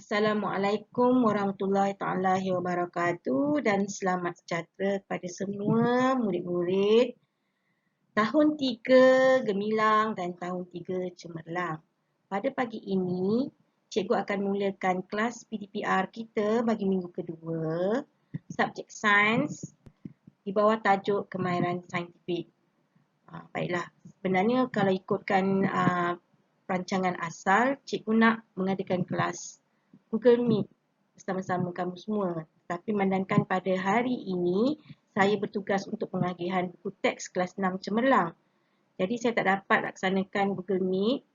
Assalamualaikum warahmatullahi taala wabarakatuh dan selamat sejahtera kepada semua murid-murid tahun 3 Gemilang dan tahun 3 Cemerlang. Pada pagi ini, cikgu akan mulakan kelas PDPR kita bagi minggu kedua, subjek sains di bawah tajuk kemahiran saintifik. Baiklah, sebenarnya kalau ikutkan rancangan asal, cikgu nak mengadakan kelas Google Meet bersama-sama kamu semua. Tapi memandangkan pada hari ini, saya bertugas untuk pengagihan buku teks kelas 6 Cemerlang. Jadi saya tak dapat laksanakan Google Meet.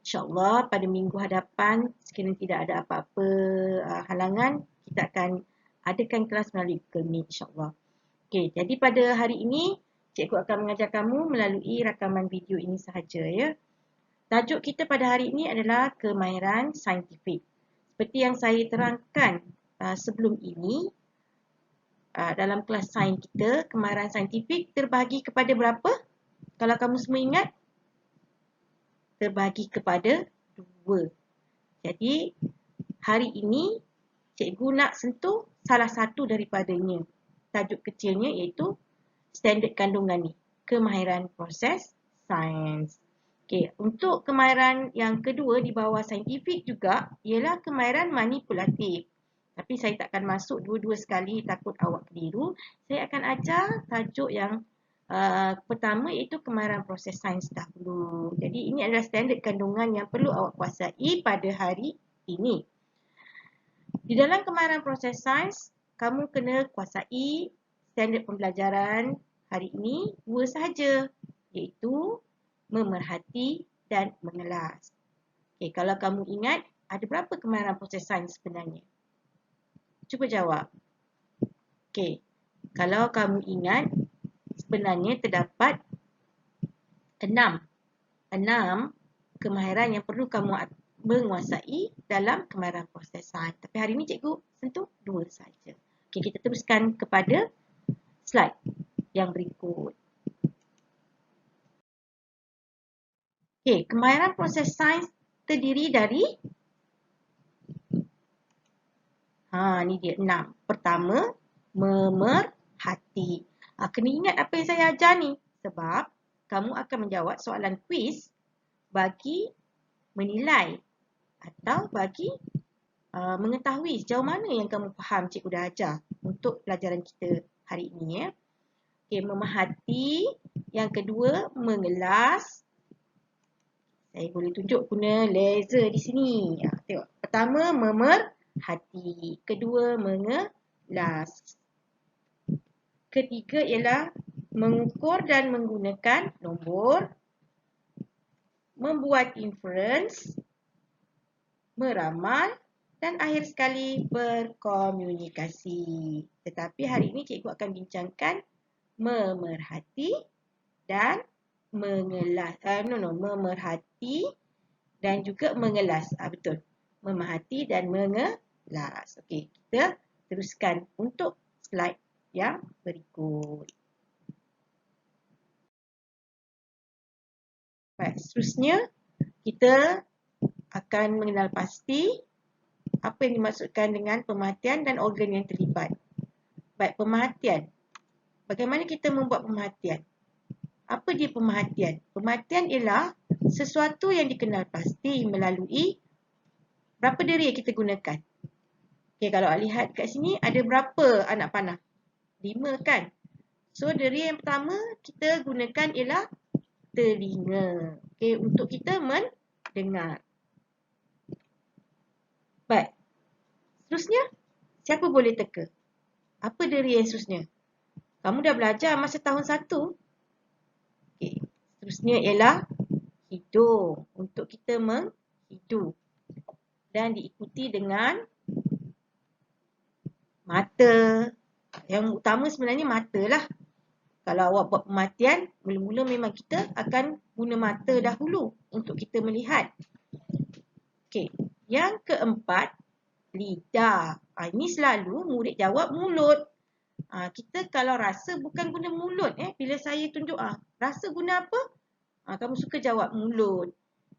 InsyaAllah pada minggu hadapan, sekiranya tidak ada apa-apa halangan, kita akan adakan kelas melalui Google Meet insyaAllah. Okey, jadi pada hari ini, cikgu akan mengajar kamu melalui rakaman video ini sahaja ya. Tajuk kita pada hari ini adalah kemahiran saintifik. Seperti yang saya terangkan sebelum ini, dalam kelas sains kita, kemahiran saintifik terbahagi kepada berapa? Kalau kamu semua ingat, terbahagi kepada 2. Jadi, hari ini, cikgu nak sentuh salah satu daripadanya. Tajuk kecilnya iaitu standard kandungan ni, kemahiran proses sains. Okey, untuk kemahiran yang kedua di bawah saintifik juga ialah kemahiran manipulatif. Tapi saya takkan masuk dua-dua sekali, takut awak keliru. Saya akan ajar tajuk yang pertama iaitu kemahiran proses sains dahulu. Jadi ini adalah standard kandungan yang perlu awak kuasai pada hari ini. Di dalam kemahiran proses sains, kamu kena kuasai standard pembelajaran hari ini 2 sahaja, iaitu memerhati dan mengelas. Okey, kalau kamu ingat, ada berapa kemahiran proses sains sebenarnya? Cuba jawab. Okey, kalau kamu ingat, sebenarnya terdapat 6 kemahiran yang perlu kamu menguasai dalam kemahiran proses sains. Tapi hari ini cikgu sentuh 2 sahaja. Okey, kita teruskan kepada slide yang berikut. Okey, kemahiran proses sains terdiri dari ni dia 6. Pertama, memerhati. Kena ingat apa yang saya ajar ni sebab kamu akan menjawab soalan kuis bagi menilai atau bagi mengetahui sejauh mana yang kamu faham cikgu dah ajar untuk pelajaran kita hari ini ya. Okey, memerhati. Yang kedua, mengelas. Saya boleh tunjuk guna laser di sini. Tengok. Pertama, memerhati. Kedua, mengelas. Ketiga ialah mengukur dan menggunakan nombor. Membuat inference. Meramal. Dan akhir sekali, berkomunikasi. Tetapi hari ini cikgu akan bincangkan memerhati dan mengelas. Memerhati dan juga mengelas. Betul. Memerhati dan mengelas. Okey, kita teruskan untuk slide yang berikut. Baik, seterusnya kita akan mengenal pasti apa yang dimaksudkan dengan pemerhatian dan organ yang terlibat. Baik, pemerhatian. Bagaimana kita membuat pemerhatian? Apa dia pemerhatian? Pemerhatian ialah sesuatu yang dikenal pasti melalui berapa deri yang kita gunakan. Okey, kalau lihat kat sini ada berapa anak panah? 5 kan? So, deri yang pertama kita gunakan ialah telinga. Okey, untuk kita mendengar. Baik. Seterusnya, siapa boleh teka? Apa deri yang seterusnya? Kamu dah belajar masa tahun 1. Okey, seterusnya ialah hidung. Untuk kita menghidu. Dan diikuti dengan mata. Yang utama sebenarnya mata lah. Kalau awak buat pemerhatian, mula-mula memang kita akan guna mata dahulu untuk kita melihat. Okey, yang keempat, lidah. Ini selalu murid jawab mulut. Kita kalau rasa bukan guna mulut. Bila saya tunjuk, rasa guna apa? Kamu suka jawab mulut.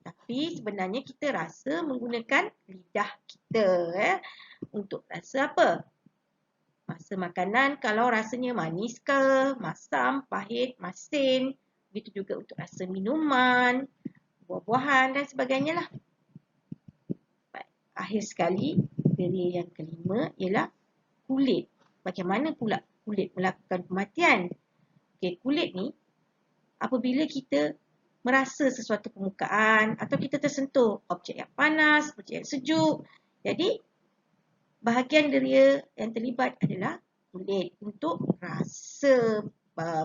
Tapi sebenarnya kita rasa menggunakan lidah kita. Untuk rasa apa? Rasa makanan kalau rasanya manis ke, masam, pahit, masin. Begitu juga untuk rasa minuman, buah-buahan dan sebagainya lah. Akhir sekali, kriteria yang kelima ialah kulit. Bagaimana pula kulit melakukan pematian? Okey, kulit ni apabila kita merasa sesuatu permukaan atau kita tersentuh objek yang panas, objek yang sejuk. Jadi, bahagian deria yang terlibat adalah kulit untuk rasa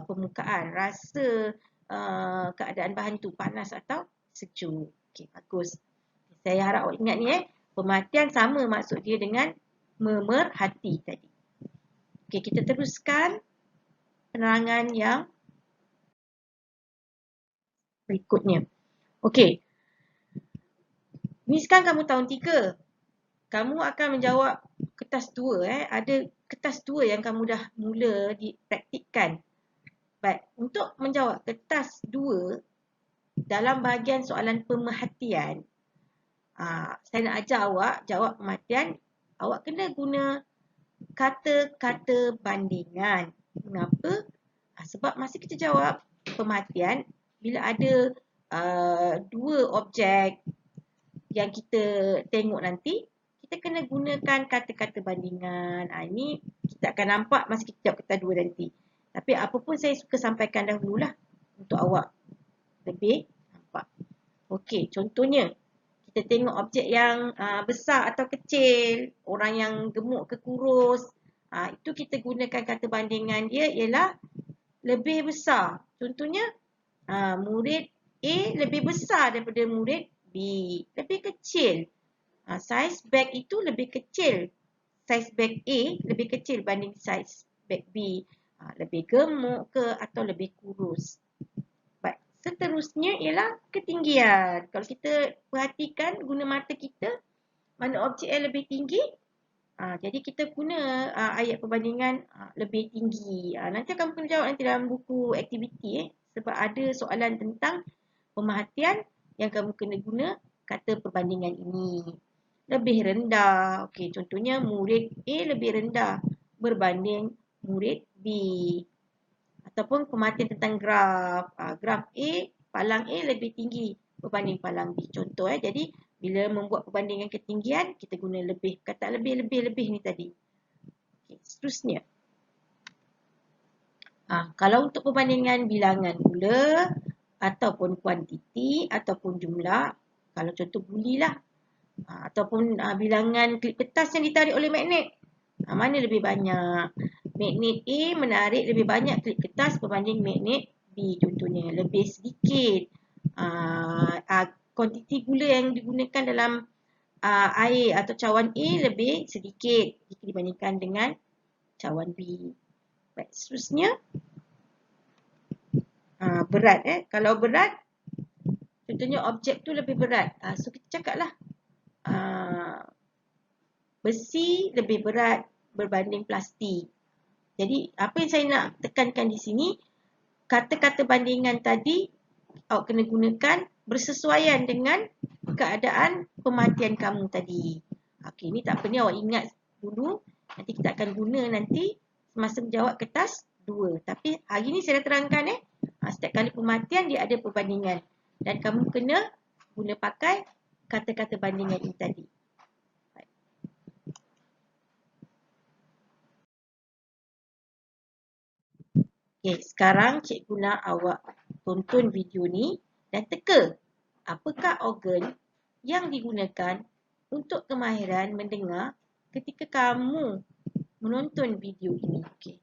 permukaan, rasa keadaan bahan tu panas atau sejuk. Okey, bagus. Saya harap awak ingat ni Pematian sama maksud dia dengan memerhati tadi. Okey, kita teruskan penerangan yang berikutnya. Okey. Ni sekarang kamu tahun 3. Kamu akan menjawab kertas 2. Ada kertas 2 yang kamu dah mula dipraktikkan. Baik, untuk menjawab kertas 2 dalam bahagian soalan pemerhatian, saya nak ajar awak jawab pematian, awak kena guna kata-kata bandingan. Kenapa? Sebab masa kita jawab pematian, bila ada dua objek yang kita tengok nanti, kita kena gunakan kata-kata bandingan. Ini kita akan nampak masa kita jawab kertas 2 nanti. Tapi apa pun saya suka sampaikan dahululah untuk awak lebih nampak. Okey, contohnya kita tengok objek yang besar atau kecil, orang yang gemuk ke kurus, itu kita gunakan kata bandingan dia ialah lebih besar. Contohnya, murid A lebih besar daripada murid B, lebih kecil. Saiz beg itu lebih kecil. Saiz beg A lebih kecil banding saiz beg B. Lebih gemuk ke atau lebih kurus. Seterusnya ialah ketinggian. Kalau kita perhatikan guna mata kita, mana objek yang lebih tinggi, jadi kita guna ayat perbandingan lebih tinggi. Nanti akan kena jawab nanti dalam buku aktiviti sebab ada soalan tentang pemerhatian yang kamu kena guna kata perbandingan ini. Lebih rendah. Okey, contohnya murid A lebih rendah berbanding murid B. Ataupun pemerhatian tentang graf. Graf A, palang A lebih tinggi berbanding palang B. Contoh jadi bila membuat perbandingan ketinggian, kita guna lebih. Kata lebih ni tadi. Okay, seterusnya. Kalau untuk perbandingan bilangan pula, ataupun kuantiti, ataupun jumlah, kalau contoh buli lah. Ataupun bilangan klip kertas yang ditarik oleh magnet. Mana lebih banyak? Magnet A menarik lebih banyak klip kertas berbanding magnet B contohnya. Lebih sedikit kuantiti gula yang digunakan dalam air atau cawan A lebih sedikit jika dibandingkan dengan cawan B. Baik, seterusnya berat. Kalau berat, contohnya objek tu lebih berat. So kita cakaplah besi lebih berat berbanding plastik. Jadi, apa yang saya nak tekankan di sini, kata-kata bandingan tadi awak kena gunakan bersesuaian dengan keadaan pematian kamu tadi. Okey, ni tak apa ni awak ingat dulu. Nanti kita akan guna nanti semasa menjawab kertas 2. Tapi hari ni saya dah terangkan setiap kali pematian dia ada perbandingan. Dan kamu kena guna pakai kata-kata bandingan ini tadi. Okay, sekarang cikgu nak awak tonton video ni dan teka apakah organ yang digunakan untuk kemahiran mendengar ketika kamu menonton video ini. Okay.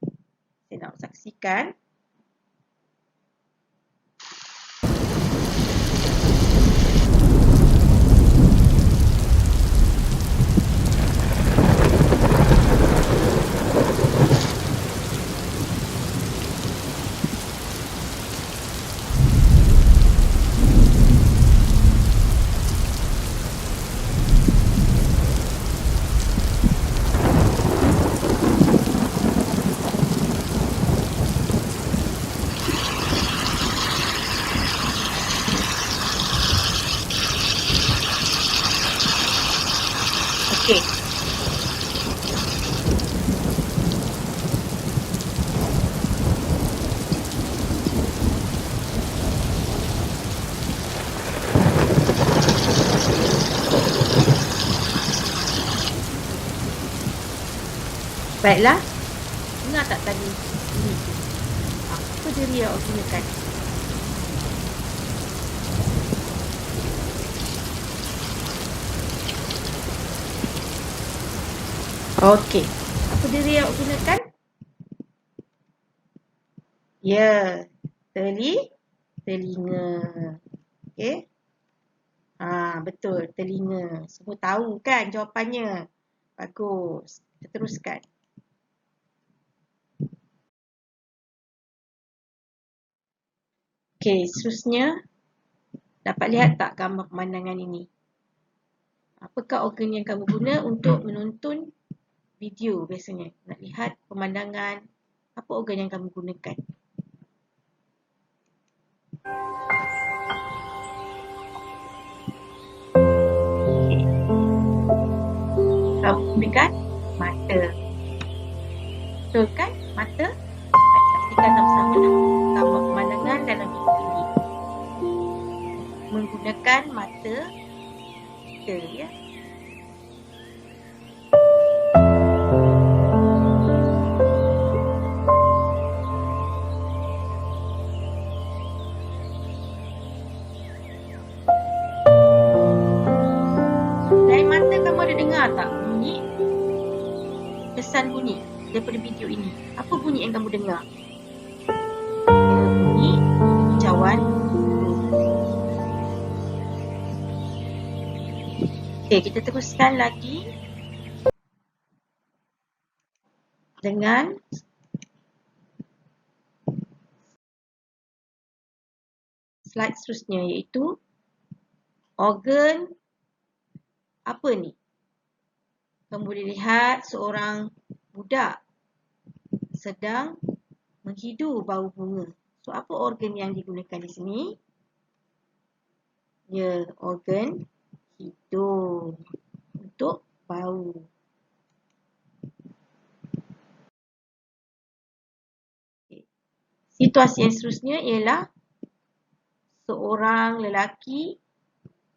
Saya nak saksikan. Okey. Baiklah. Dengar tak tadi bunyi tu? Apa dia awak gunakan? Okey. Apa dia awak gunakan? Ya, telinga. Okey. Betul, telinga. Semua tahu kan jawapannya? Bagus. Kita teruskan. Okey, seterusnya dapat lihat tak gambar pemandangan ini? Apakah organ yang kamu guna untuk menonton video biasanya? Nak lihat pemandangan, apa organ yang kamu gunakan? Okay. Kamu gunakan mata. Betul kan? Mata? Saksikan sama-sama gambar pemandangan dalam video ini. Menggunakan mata kita, ya. Dari mata kamu ada dengar tak bunyi? Kesan bunyi daripada video ini. Apa bunyi yang kamu dengar? Bunyi hijauan. Okey, kita teruskan lagi dengan slide seterusnya, iaitu organ apa ni? Kamu boleh lihat seorang budak sedang menghidu bau bunga. So, apa organ yang digunakan di sini? Ya, organ hidung untuk bau. Situasi yang seterusnya ialah seorang lelaki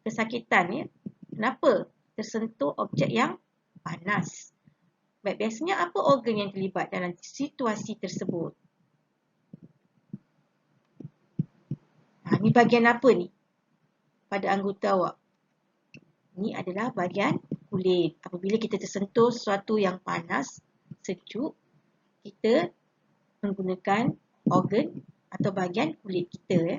kesakitan, ya. Kenapa? Tersentuh objek yang panas. Baik, biasanya apa organ yang terlibat dalam situasi tersebut? Ini bahagian apa ni pada anggota awak? Ini adalah bahagian kulit. Apabila kita tersentuh sesuatu yang panas, sejuk, kita menggunakan organ atau bahagian kulit kita, ya.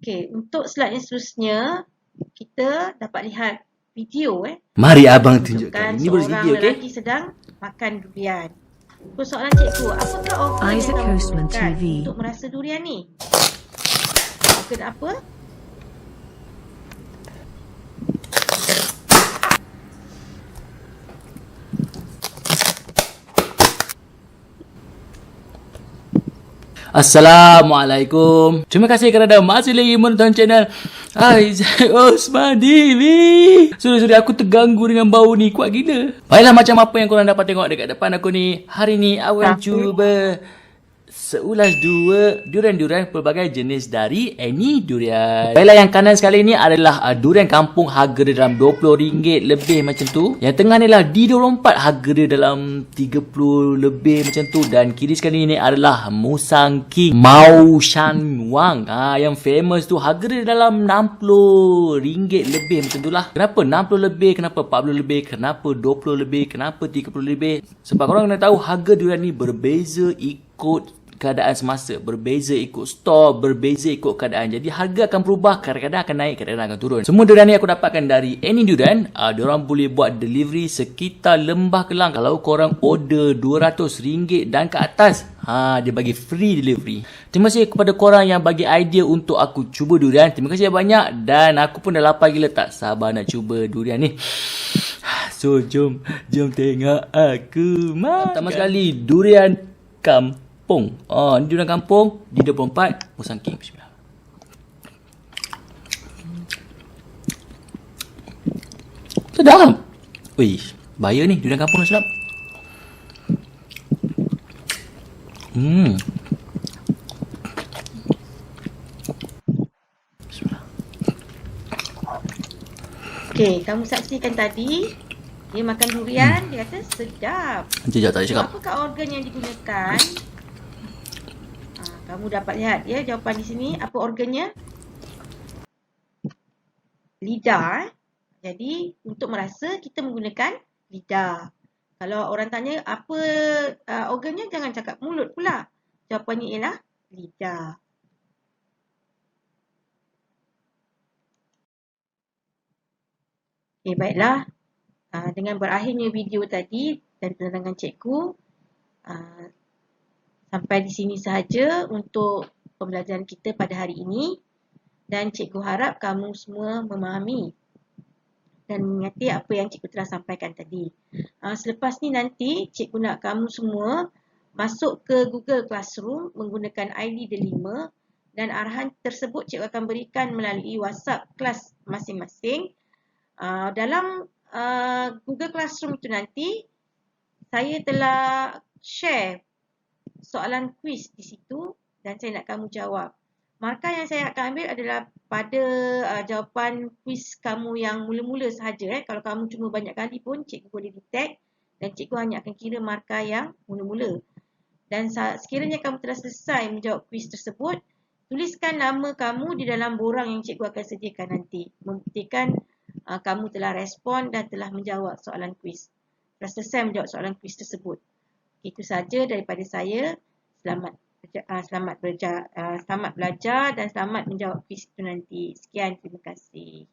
Okey, untuk slide yang seterusnya, kita dapat lihat video, Mari abang tunjukkan. Ini baru video, okey? Seorang lelaki sedang makan durian. Soalan cikgu, apakah organ yang Isaac kamu Hostman gunakan TV. untuk merasa durian ni? Organ apa? Assalamualaikum. Terima kasih kerana masih lagi menonton channel Isaac Hostman TV. Sorry, aku terganggu dengan bau ni. Kuat gila. Baiklah, macam apa yang korang dapat tengok dekat depan aku ni. Hari ni, awak cuba seulas dua durian-durian pelbagai jenis dari Any Durian. Baiklah, yang kanan sekali ni adalah durian kampung, harga dia dalam RM20 lebih macam tu. Yang tengah ni lah D24, harga dia dalam RM30 lebih macam tu. Dan kiri sekali ni adalah Musang King Mau Shan Wang. Yang famous tu, harga dia dalam RM60 lebih macam tu lah. Kenapa RM60 lebih? Kenapa RM40 lebih? Kenapa RM20 lebih? Kenapa RM30 lebih? Sebab korang kena tahu harga durian ni berbeza ikut keadaan semasa, berbeza ikut store, berbeza ikut keadaan. Jadi harga akan berubah, kadang-kadang akan naik, kadang-kadang akan turun. Semua durian ni aku dapatkan dari Any Durian. Diorang boleh buat delivery sekitar Lembah Kelang. Kalau korang order RM200 dan ke atas, dia bagi free delivery. Terima kasih kepada korang yang bagi idea untuk aku cuba durian. Terima kasih banyak. Dan aku pun dah lapar gila, tak sabar nak cuba durian ni. So jom tengok aku makan. Pertama sekali, durian kampung. Ni durian kampung D24 Musang King. Bismillah. Sedap. Wih, bahaya ni. Durian kampung dah sedap. Okey, kamu saksikan tadi. Dia makan durian, dia kata sedap. Jejak tak ada So, cakap. apakah organ yang digunakan? Kamu dapat lihat ya jawapan di sini. Apa organnya? Lidah. Jadi, untuk merasa kita menggunakan lidah. Kalau orang tanya apa organnya, jangan cakap mulut pula. Jawapannya ialah lidah. Okey, baiklah. Dengan berakhirnya video tadi dan penerangan cikgu, sampai di sini sahaja untuk pembelajaran kita pada hari ini. Dan cikgu harap kamu semua memahami dan mengingati apa yang cikgu telah sampaikan tadi. Selepas ni nanti cikgu nak kamu semua masuk ke Google Classroom menggunakan ID Delima dan arahan tersebut cikgu akan berikan melalui WhatsApp kelas masing-masing. Dalam Google Classroom itu nanti saya telah share soalan kuis di situ dan saya nak kamu jawab. Markah yang saya akan ambil adalah pada jawapan kuis kamu yang mula-mula sahaja. Kalau kamu cuma banyak kali pun cikgu boleh detect dan cikgu hanya akan kira markah yang mula-mula. Dan sekiranya kamu telah selesai menjawab kuis tersebut, tuliskan nama kamu di dalam borang yang cikgu akan sediakan nanti. Membuktikan kamu telah respon dan telah menjawab soalan kuis. Telah selesai menjawab soalan kuis tersebut. Itu saja daripada saya. Selamat belajar dan selamat menjawab kuis itu nanti. Sekian, terima kasih.